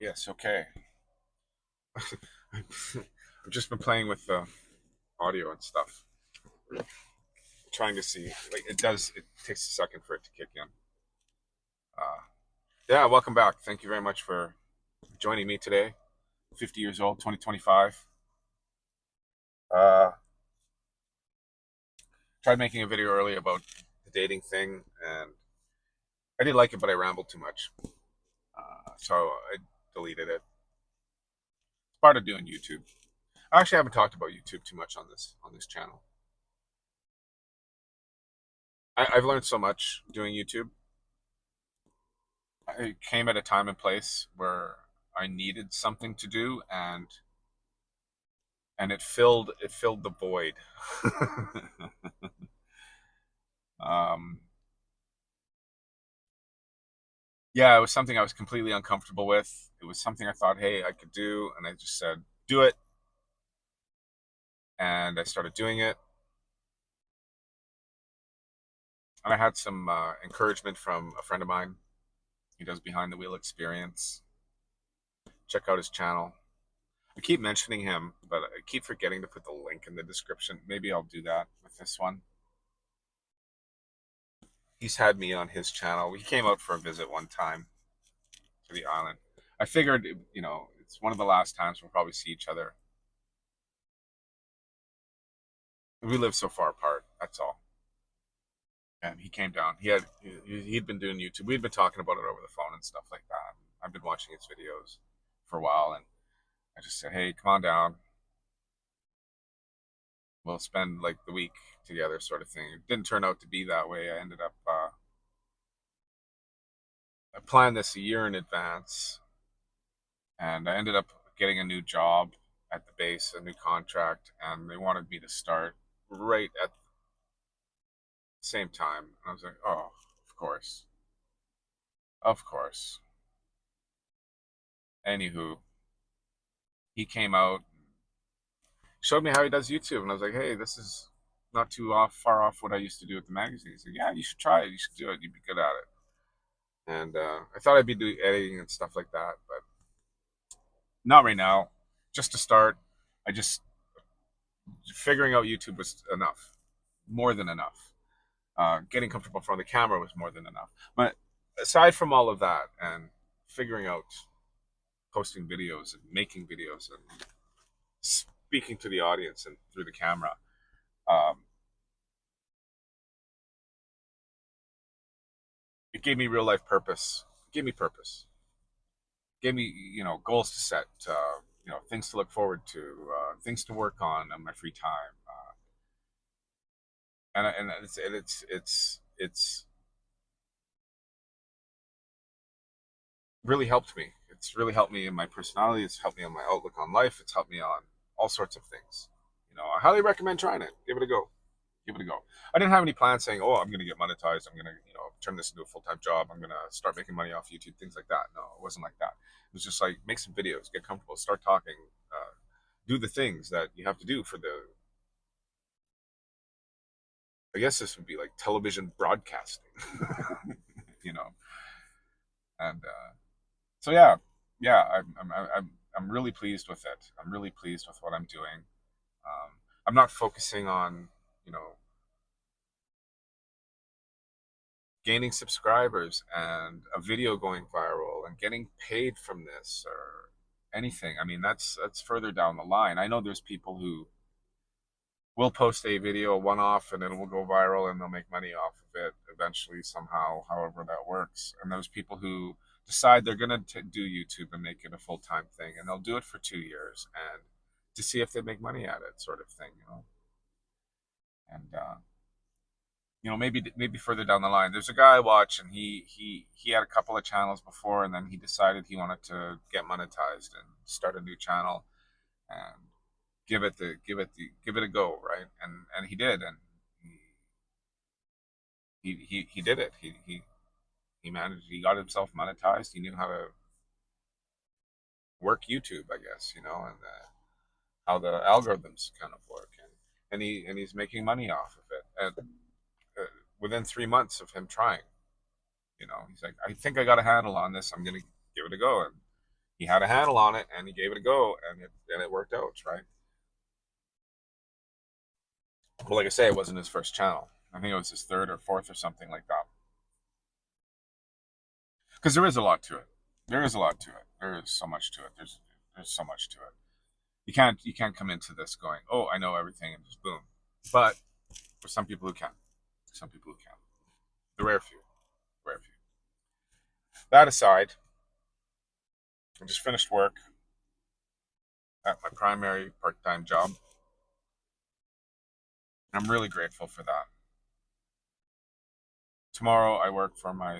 Yes, okay. I've just been playing with the audio and stuff, trying to see. Like it takes a second for it to kick in. Uh, yeah, welcome back. Thank you very much for joining me today. 50 years old, 2025. Uh, Tried making a video earlier about the dating thing, and I didn't like it, but I rambled too much, so I deleted it. It's part of doing YouTube. I actually haven't talked about YouTube too much on this channel. I've learned so much doing YouTube. It came at a time and place where I needed something to do, and it filled the void. um, yeah, it was something I was completely uncomfortable with. It was something I thought, hey, I could do, and I just said, do it, and I started doing it. And I had some encouragement from a friend of mine. He does behind the wheel experience. Check out his channel. I keep mentioning him, but I keep forgetting to put the link in the description. Maybe I'll do that with this one. He's had me on his channel. He came out for a visit one time to the island. I figured, it's one of the last times we'll probably see each other. We live so far apart. That's all. And he came down. He'd been doing YouTube. We'd been talking about it over the phone and stuff like that. I've been watching his videos for a while, and I just said, "Hey, come on down. We'll spend like the week together," sort of thing. It didn't turn out to be that way. I ended up I planned this a year in advance, and I ended up getting a new job at the base, a new contract, and they wanted me to start right at the same time. And I was like, oh, of course, of course. Anywho, he came out, showed me how he does YouTube, and I was like, hey, this is not too far off what I used to do at the magazine. He said, yeah, you should try it. You should do it. You'd be good at it. And I thought I'd be doing editing and stuff like that, but not right now. Just to start, I just figuring out YouTube was enough, more than enough. Getting comfortable in front of the camera was more than enough. But aside from all of that and figuring out posting videos and making videos and speaking to the audience and through the camera, um, it gave me real life purpose. It gave me purpose. It gave me goals to set. Things to look forward to, things to work on my free time, and it's really helped me. It's really helped me in my personality. It's helped me on my outlook on life. It's helped me on all sorts of things. I highly recommend trying it. Give it a go. Give it a go. I didn't have any plans saying, "Oh, I'm going to get monetized. I'm going to, turn this into a full time job. I'm going to start making money off YouTube." Things like that. No, it wasn't like that. It was just like make some videos, get comfortable, start talking, do the things that you have to do for the. I guess this would be like television broadcasting, you know. And so yeah, I'm really pleased with it. I'm really pleased with what I'm doing. I'm not focusing on you know gaining subscribers and a video going viral and getting paid from this or anything. I mean, that's further down the line. I know there's people who will post a video one off and it will go viral and they'll make money off of it eventually somehow, however that works. And those people who decide they're going to do YouTube and make it a full-time thing, and they'll do it for 2 years and to see if they make money at it, sort of thing. And maybe further down the line. There's a guy I watch, and he had a couple of channels before, and then he decided he wanted to get monetized and start a new channel and give it a go, right? And he did, and he did it. He managed. He got himself monetized. He knew how to work YouTube, I guess, and how the algorithms kind of work, and he's making money off of it. And within 3 months of him trying, he's like, I think I got a handle on this. I'm gonna give it a go. And he had a handle on it and he gave it a go, and it worked out, right? Well, like I say, it wasn't his first channel. I think it was his third or fourth or something like that. Because there is a lot to it. There is a lot to it. There is so much to it. There's so much to it. You can't come into this going, oh, I know everything and just boom. But for some people who can, some people who can, the rare few, rare few. That aside, I just finished work at my primary part-time job. I'm really grateful for that. Tomorrow I work for my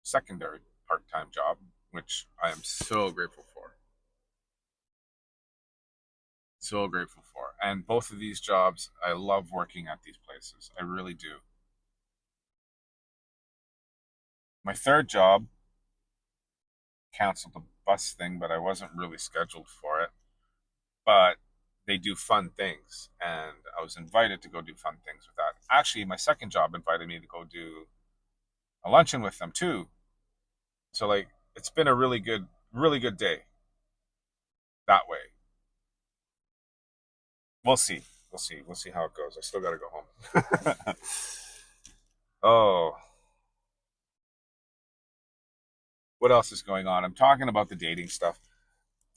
secondary part-time job, which I am so grateful for. So grateful for. And both of these jobs, I love working at these places. I really do. My third job canceled the bus thing, but I wasn't really scheduled for it. But they do fun things, and I was invited to go do fun things with that. Actually, my second job invited me to go do a luncheon with them too. So like, it's been a really good day that way. We'll see. We'll see. We'll see how it goes. I still got to go home. Oh, what else is going on? I'm talking about the dating stuff.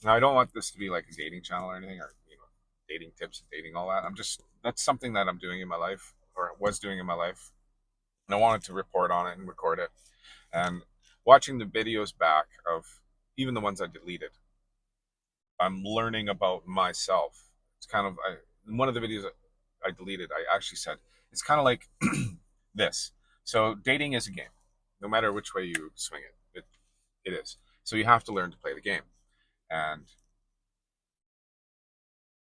Now, I don't want this to be like a dating channel or anything, or dating tips, dating all that. I'm just That's something that I'm doing in my life, or was doing in my life, and I wanted to report on it and record it. And watching the videos back of even the ones I deleted, I'm learning about myself. It's kind of in one of the videos I deleted, I actually said it's kind of like this. So dating is a game, no matter which way you swing it. It is. So you have to learn to play the game, and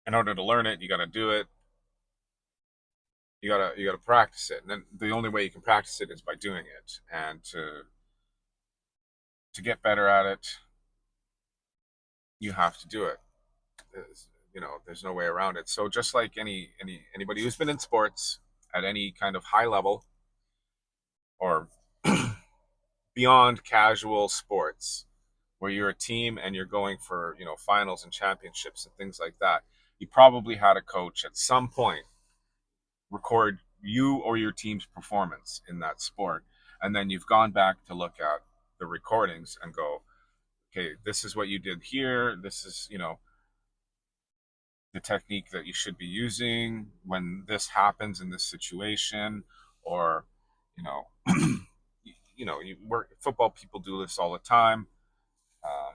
in order to learn it, you got to do it. You gotta practice it, and then the only way you can practice it is by doing it. And to get better at it, you have to do it. There's no way around it. So just like anybody who's been in sports at any kind of high level, or beyond casual sports, where you're a team and you're going for finals and championships and things like that, you probably had a coach at some point record you or your team's performance in that sport, and then you've gone back to look at the recordings and go, okay, this is what you did here, this is the technique that you should be using when this happens in this situation. Or you know you work football, people do this all the time. um,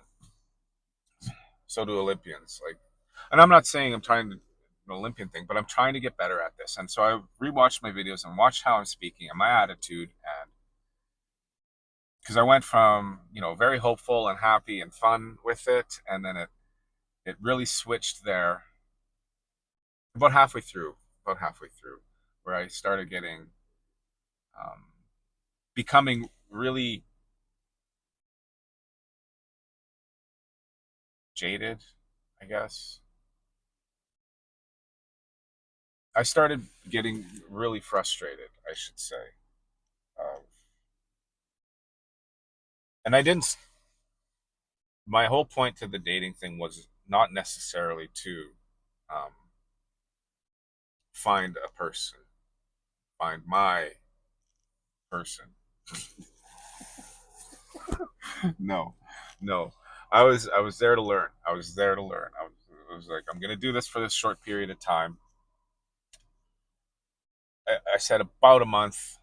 so do Olympians. Like, and I'm not saying I'm trying to an Olympian thing, but I'm trying to get better at this. And so I rewatched my videos and watched how I'm speaking and my attitude, and because I went from very hopeful and happy and fun with it, and then it really switched there about halfway through, where I started getting um, becoming really jaded, I guess. I started getting really frustrated, I should say. Uh, and I didn't. My whole point to the dating thing was not necessarily to um, find a person, find my person. No, no. I was there to learn. I was there to learn. I was like, I'm gonna do this for this short period of time. I said about a month.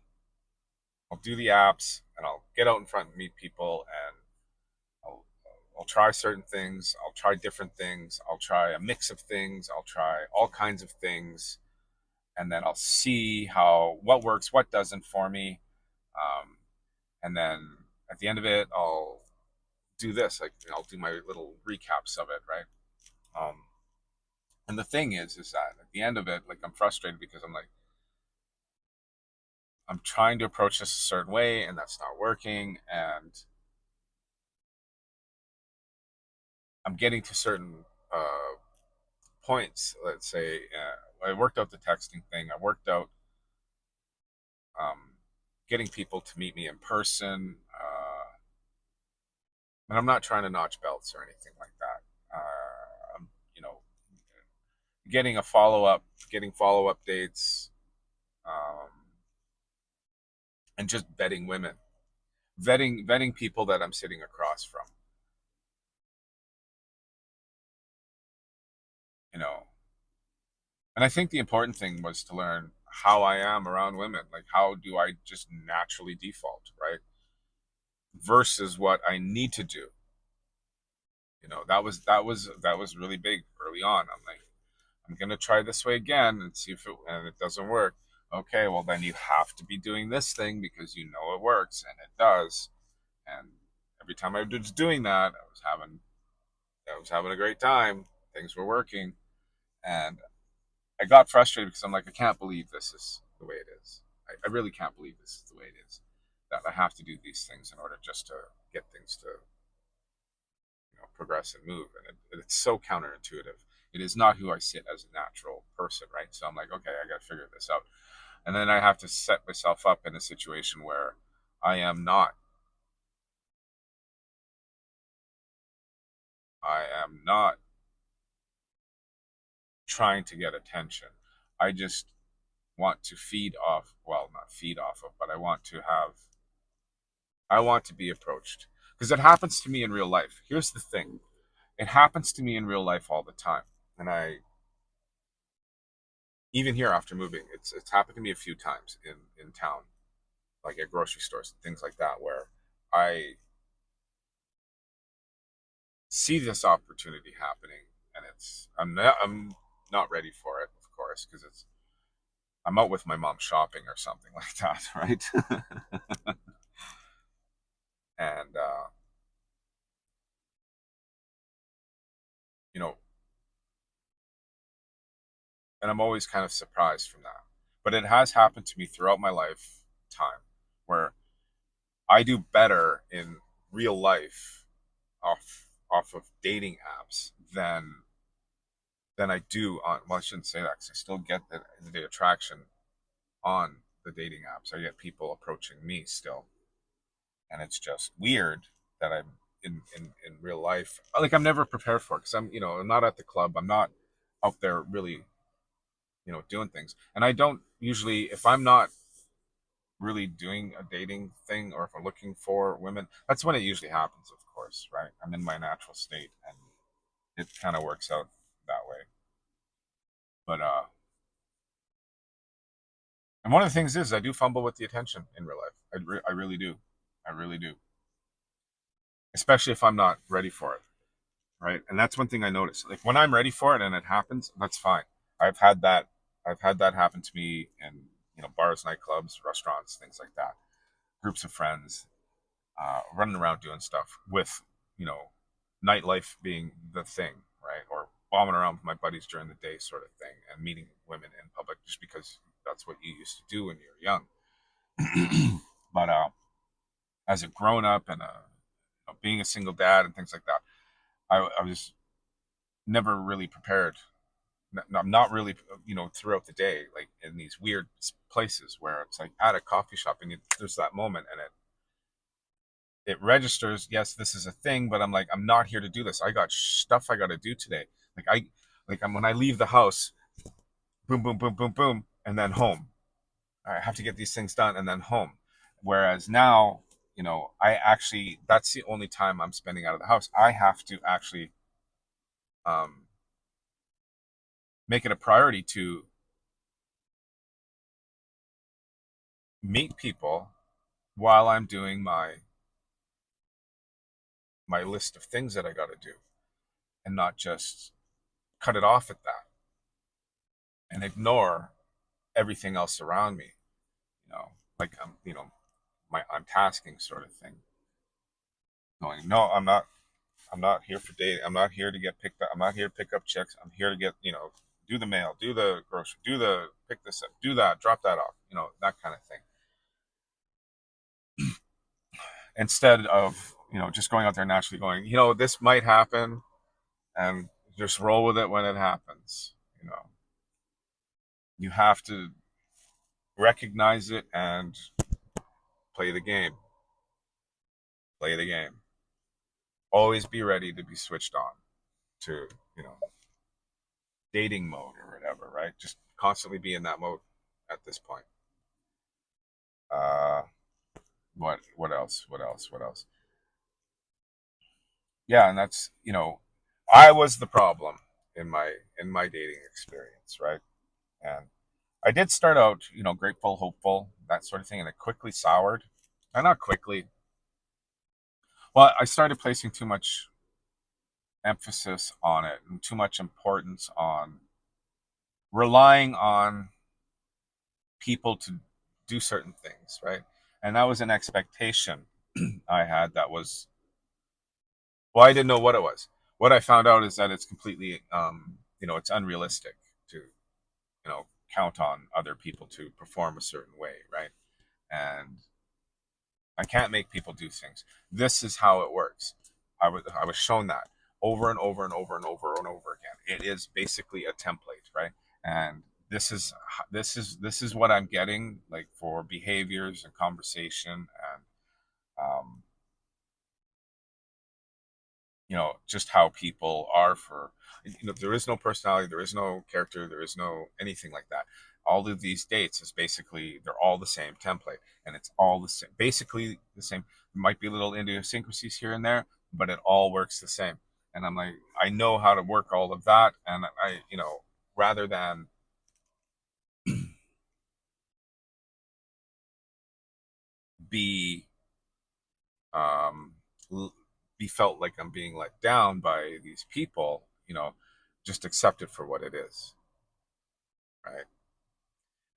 I'll do the apps and I'll get out in front and meet people, and I'll I'll try certain things. I'll try different things. I'll try a mix of things. I'll try all kinds of things, and then I'll see how what works, what doesn't for me. Um, and then at the end of it, I'll do this. Like, I'll do my little recaps of it, right? Um, and the thing is that at the end of it, like, I'm frustrated because I'm trying to approach this a certain way, and that's not working, and I'm getting to certain points. Let's say I worked out the texting thing. I worked out um, getting people to meet me in person. And I'm not trying to notch belts or anything like that. I'm, you know, getting a follow up, getting follow up dates, um, and just vetting women, vetting people that I'm sitting across from. You know, and I think the important thing was to learn how I am around women. Like, how do I just naturally default, right? Versus what I need to do. That was really big early on. I'm like, I'm gonna try this way again and see if it doesn't work. Okay, well then you have to be doing this thing because you know it works and it does. And every time I was doing that, I was having a great time. Things were working, and I got frustrated because I'm like, I can't believe this is the way it is. I really can't believe this is the way it is. That I have to do these things in order just to get things to progress and move, and it's so counterintuitive. It is not who I sit as a natural person, right? So I'm like, okay, I got to figure this out, and then I have to set myself up in a situation where I am not, I am not trying to get attention. I just want to feed off, well, not feed off of, but I want to be approached because it happens to me in real life. Here's the thing: it happens to me in real life all the time, and I even here after moving, it's happened to me a few times in town, like at grocery stores and things like that, where I see this opportunity happening, and I'm not ready for it, of course, because I'm out with my mom shopping or something like that, right? And you know, and I'm always kind of surprised from that. But it has happened to me throughout my lifetime where I do better in real life off of dating apps than I do on. Well, I shouldn't say that because I still get the attraction on the dating apps. I get people approaching me still, and it's just weird that I'm in real life. Like I'm never prepared for it because I'm not at the club. I'm not out there really doing things, and I don't usually if I'm not really doing a dating thing or if I'm looking for women, that's when it usually happens. Of course, right? I'm in my natural state, and it kind of works out that way. But and one of the things is I do fumble with the attention in real life. I really do. I really do. Especially if I'm not ready for it, right? And that's one thing I notice. Like when I'm ready for it and it happens, that's fine. I've had that. I've had that happen to me in bars, nightclubs, restaurants, things like that. Groups of friends running around doing stuff with you know nightlife being the thing, right? Or bombing around with my buddies during the day, sort of thing, and meeting women in public just because that's what you used to do when you were young. But as a grown up and being a single dad and things like that, I was never really prepared. I'm not really, throughout the day, like in these weird places where it's like at a coffee shop and there's that moment and it registers. Yes, this is a thing, but I'm like, I'm not here to do this. I got stuff I got to do today. Like when I leave the house, boom, boom, boom, boom, boom, and then home. I have to get these things done and then home. Whereas now, I actually that's the only time I'm spending out of the house. I have to actually um, make it a priority to meet people while I'm doing my list of things that I got to do, and not just cut it off at that and ignore everything else around me. Like I'm tasking sort of thing. Going, no, I'm not. I'm not here for dating. I'm not here to get picked up. I'm not here to pick up checks. I'm here to get, do the mail, do the grocery, pick this up, do that, drop that off, that kind of thing. Instead of, just going out there naturally going, this might happen and just roll with it when it happens. You have to recognize it and play the game. Play the game. always be ready to be switched on to, you know, dating mode or whatever, right? Just constantly be in that mode at this point. Uh, what else? What else? What else? Yeah, and that's, I was the problem in my dating experience, right? And I did start out, grateful, hopeful, that sort of thing, and it quickly soured. And not quickly. Well, I started placing too much emphasis on it and too much importance on relying on people to do certain things, right? And that was an expectation I had that was, well, I didn't know what it was. What I found out is that it's completely, it's unrealistic to, count on other people to perform a certain way, right? And I can't make people do things. This is how it works. I was shown that over and over and over and over and over again. It is basically a template, right? And this is what I'm getting like for behaviors and conversation and um, just how people are for, there is no personality, there is no character, there is no anything like that. All of these dates is basically, they're all the same template, and it's all the same, basically the same. There might be little idiosyncrasies here and there, but it all works the same. And I'm like, I know how to work all of that, and rather than be um be felt like I'm being let down by these people, just accept it for what it is, right?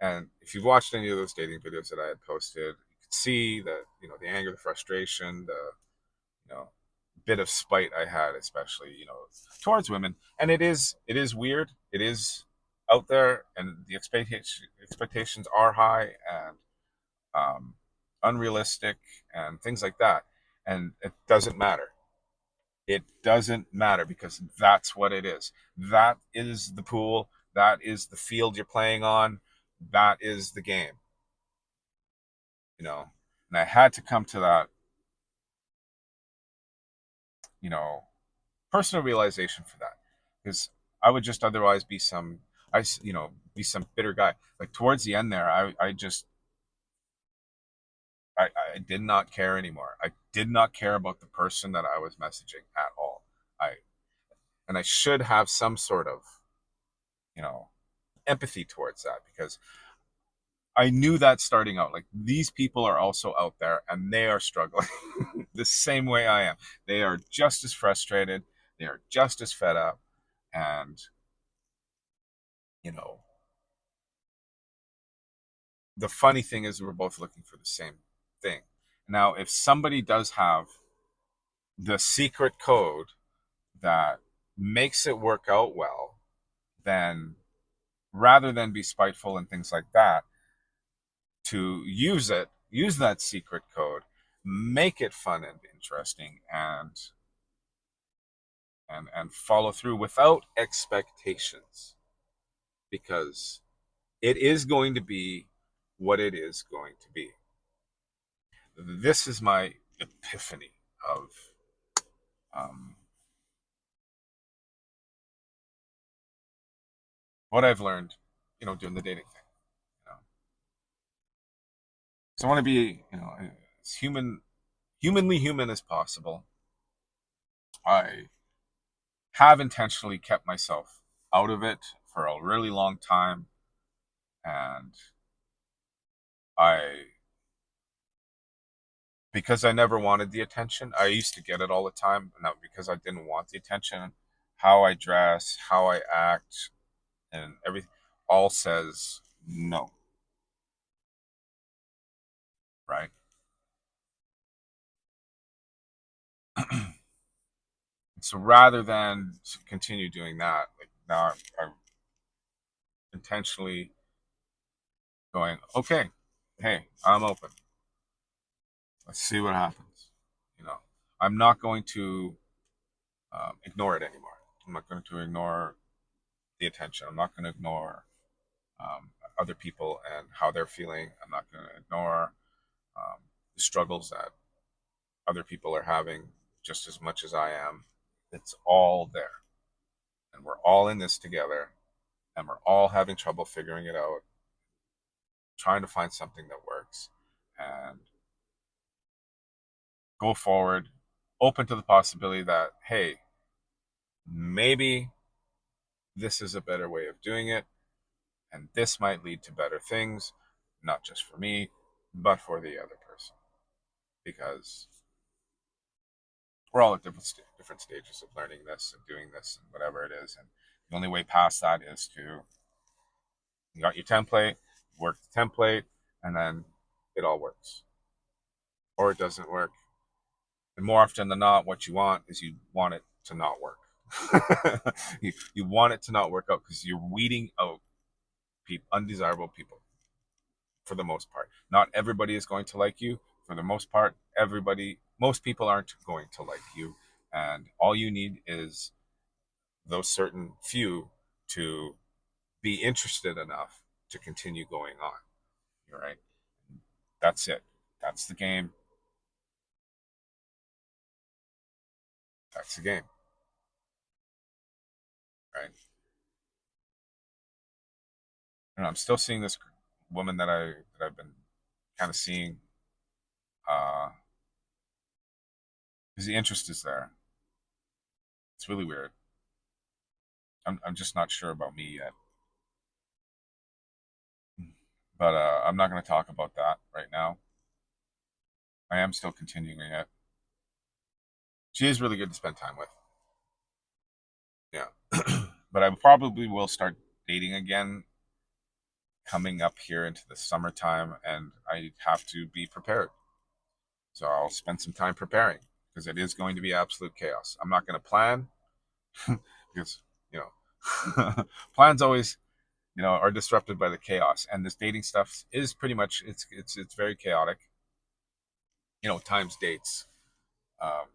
And if you've watched any of those dating videos that I had posted, you could see that, the anger, the frustration, the, you know, bit of spite I had, especially, towards women. And it is weird. It is out there, and the expectations are high and um, unrealistic and things like that. And it doesn't matter. It doesn't matter because that's what it is. That is the pool. That is the field you're playing on. That is the game, you know. And I had to come to that, you know, personal realization for that, because I would just otherwise be be some bitter guy. Like towards the end there, I just, I did not care anymore. I did not care about the person that I was messaging at all. I and I should have some sort of, you know, empathy towards that, because I knew that starting out. Like these people are also out there and they are struggling the same way I am. They are just as frustrated. They are just as fed up. And, you know, the funny thing is we're both looking for the same thing. Now, if somebody does have the secret code that makes it work out well, then rather than be spiteful and things like that, to use that secret code, make it fun and interesting, and follow through without expectations, because it is going to be what it is going to be. This is my epiphany of um, what I've learned, doing the dating thing. You know, because I want to be, as humanly human as possible. I have intentionally kept myself out of it for a really long time, and I because I never wanted the attention. I used to get it all the time, and not because I didn't want the attention. How I dress, how I act, and everything all says no, right? So rather than continue doing that, like now I'm intentionally going, okay, hey, I'm open. Let's see what happens. You know, I'm not going to ignore it anymore. I'm not going to ignore the attention. I'm not going to ignore other people and how they're feeling. I'm not going to ignore the struggles that other people are having. just as much as I am. It's all there. And we're all in this together. And we're all having trouble figuring it out, trying to find something that works. And go forward, open to the possibility that, hey, maybe this is a better way of doing it. And this might lead to better things, not just for me, but for the other person. Because we're all at different stages of learning this and doing this and whatever it is. And the only way past that is to, you got your template, work the template, and then it all works. Or it doesn't work. And more often than not, what you want is you want it to not work. You want it to not work out because you're weeding out undesirable people for the most part. Not everybody is going to like you. For the most part, most people aren't going to like you. And all you need is those certain few to be interested enough to continue going on. All right. That's it. That's the game. That's the game. Right. And I'm still seeing this woman that I've been kind of seeing, uh, because the interest is there. It's really weird. I'm just not sure about me yet. But I'm not going to talk about that right now. I am still continuing it. She is really good to spend time with. Yeah. But I probably will start dating again coming up here into the summertime, and I have to be prepared. So I'll spend some time preparing because it is going to be absolute chaos. I'm not going to plan because, you know, plans always, are disrupted by the chaos. And this dating stuff is pretty much, it's very chaotic. Times, dates, um,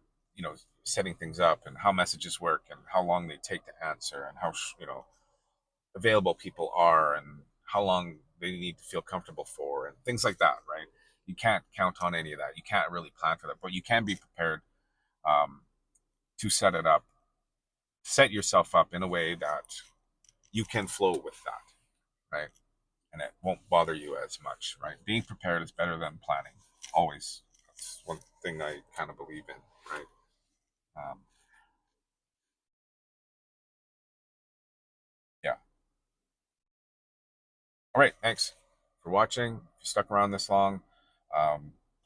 setting things up and how messages work and how long they take to answer and how, available people are and how long they need to feel comfortable for and things like that, right? You can't count on any of that. You can't really plan for that, but you can be prepared um, to set yourself up in a way that you can flow with that, right? And it won't bother you as much, right? Being prepared is better than planning, always. That's one thing I kind of believe in, right? Um, yeah. All right. Thanks for watching. If you stuck around this long,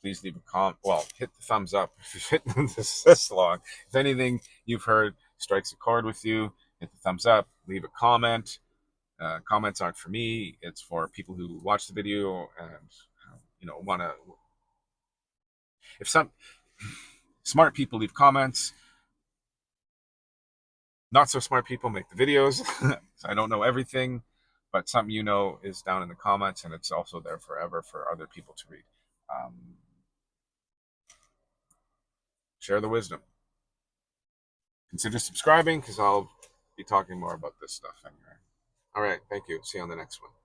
please leave a comment. Well, hit the thumbs up if you've hit this long. If anything you've heard strikes a chord with you, hit the thumbs up. Leave a comment. Comments aren't for me. It's for people who watch the video and want to. If some smart people leave comments, not so smart people make the videos. So I don't know everything, but something is down in the comments, and it's also there forever for other people to read. Um, Share the wisdom. Consider subscribing because I'll be talking more about this stuff anyway. All right, thank you. See you on the next one.